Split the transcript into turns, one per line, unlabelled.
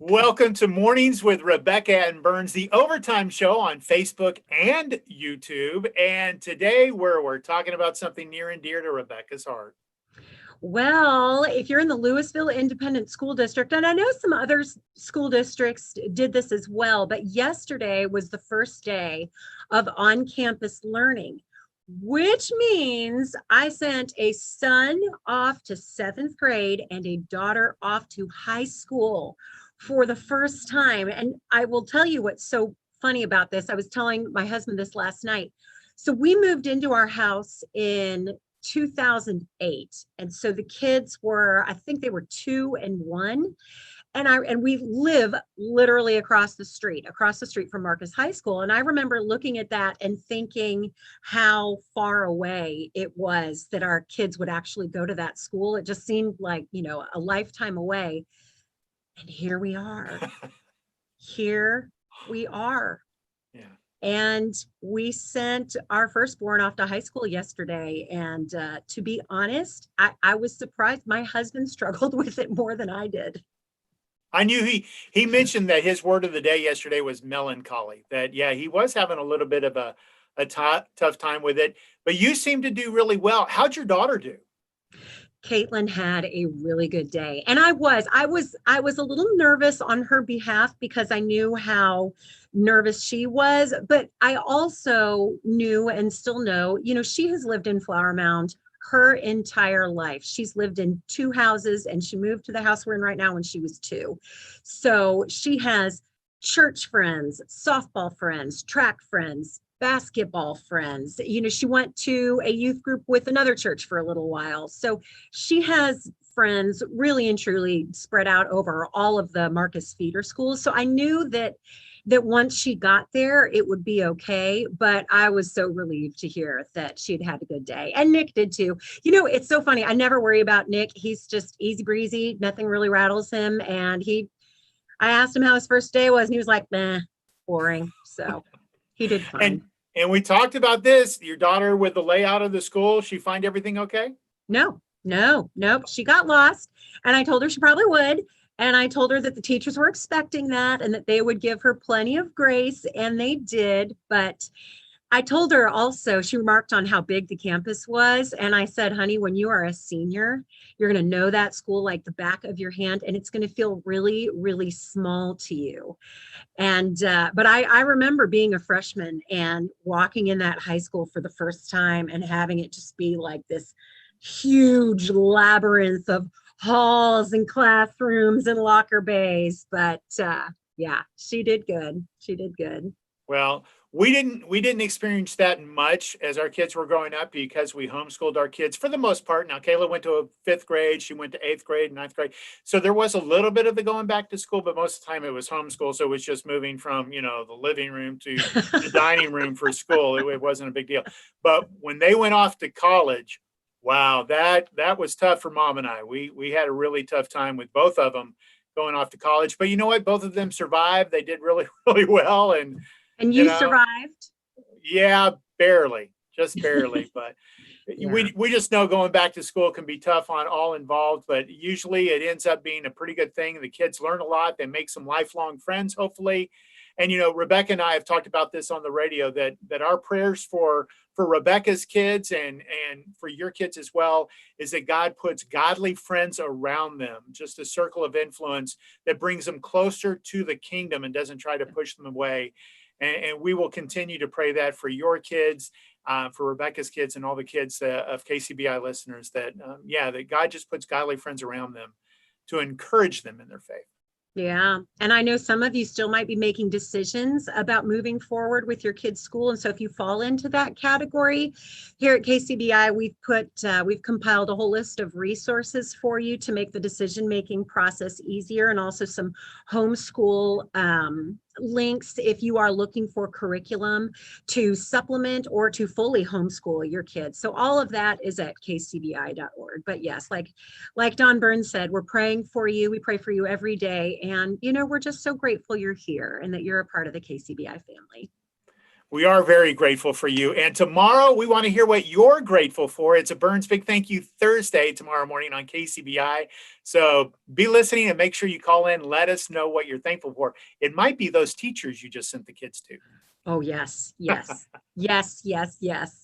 Welcome to Mornings with Rebecca and Burns, the overtime show on Facebook and YouTube. And today we're talking about something near and dear to Rebecca's heart.
Well, if you're in the Louisville Independent School District, and I know some other school districts did this as well, but yesterday was the first day of on-campus learning, which means I sent a son off to seventh grade and a daughter off to high school for the first time. And I will tell you what's so funny about this. I was telling my husband this last night. So we moved into our house in 2008. And so the kids were, I think they were 2 and 1. And we live literally across the street from Marcus High School. And I remember looking at that and thinking how far away it was that our kids would actually go to that school. It just seemed like, a lifetime away. And here we are. Here we are.
Yeah.
And we sent our firstborn off to high school yesterday. And to be honest, I was surprised. My husband struggled with it more than I did.
I knew he mentioned that his word of the day yesterday was melancholy, that, yeah, he was having a little bit of a tough time with it, but you seem to do really well. How'd your daughter do?
Caitlin had a really good day. And I was a little nervous on her behalf because I knew how nervous she was, but I also knew and still know, she has lived in Flower Mound her entire life. She's lived in 2 houses and she moved to the house we're in right now when she was 2. So she has church friends, softball friends, track friends, basketball friends. She went to a youth group with another church for a little while. So she has friends really and truly spread out over all of the Marcus feeder schools. So I knew that once she got there, it would be okay. But I was so relieved to hear that she'd had a good day. And Nick did too. It's so funny. I never worry about Nick. He's just easy breezy. Nothing really rattles him. And I asked him how his first day was and he was like, "Meh, boring." So he did fine.
And we talked about this, your daughter with the layout of the school, she find everything okay?
No. She got lost and I told her she probably would. And I told her that the teachers were expecting that and that they would give her plenty of grace, and they did. But I told her also, she remarked on how big the campus was. And I said, "Honey, when you are a senior, you're going to know that school like the back of your hand, and it's going to feel really, really small to you." And but I remember being a freshman and walking in that high school for the first time and having it just be like this huge labyrinth of halls and classrooms and locker bays. But yeah, she did good. She did good.
Well, we didn't experience that much as our kids were growing up because we homeschooled our kids for the most part. Now, Kayla went to a 5th grade, she went to 8th grade, 9th grade. So there was a little bit of the going back to school, but most of the time it was homeschool. So it was just moving from, the living room to the dining room for school. It wasn't a big deal. But when they went off to college, wow, that was tough for mom and I. We had a really tough time with both of them going off to college. But you know what? Both of them survived. They did really, really well.
And you survived?
Yeah, barely, just barely. But
Yeah.
we just know going back to school can be tough on all involved, but usually it ends up being a pretty good thing. The kids learn a lot. They make some lifelong friends, hopefully. And Rebecca and I have talked about this on the radio that our prayers for Rebecca's kids and for your kids as well is that God puts godly friends around them, just a circle of influence that brings them closer to the kingdom and doesn't try to push them away. And we will continue to pray that for your kids, for Rebecca's kids, and all the kids of KCBI listeners. That that God just puts godly friends around them to encourage them in their faith.
Yeah. And I know some of you still might be making decisions about moving forward with your kids' school. And so if you fall into that category, here at KCBI, we've compiled a whole list of resources for you to make the decision-making process easier, and also some homeschool links if you are looking for curriculum to supplement or to fully homeschool your kids. So all of that is at kcbi.org. But yes, like Don Burns said, we're praying for you. We pray for you every day. And, we're just so grateful you're here and that you're a part of the KCBI family.
We are very grateful for you. And tomorrow we want to hear what you're grateful for. It's a Burns Big Thank You Thursday tomorrow morning on KCBI. So be listening and make sure you call in. Let us know what you're thankful for. It might be those teachers you just sent the kids to.
Oh, yes, yes, yes, yes, yes.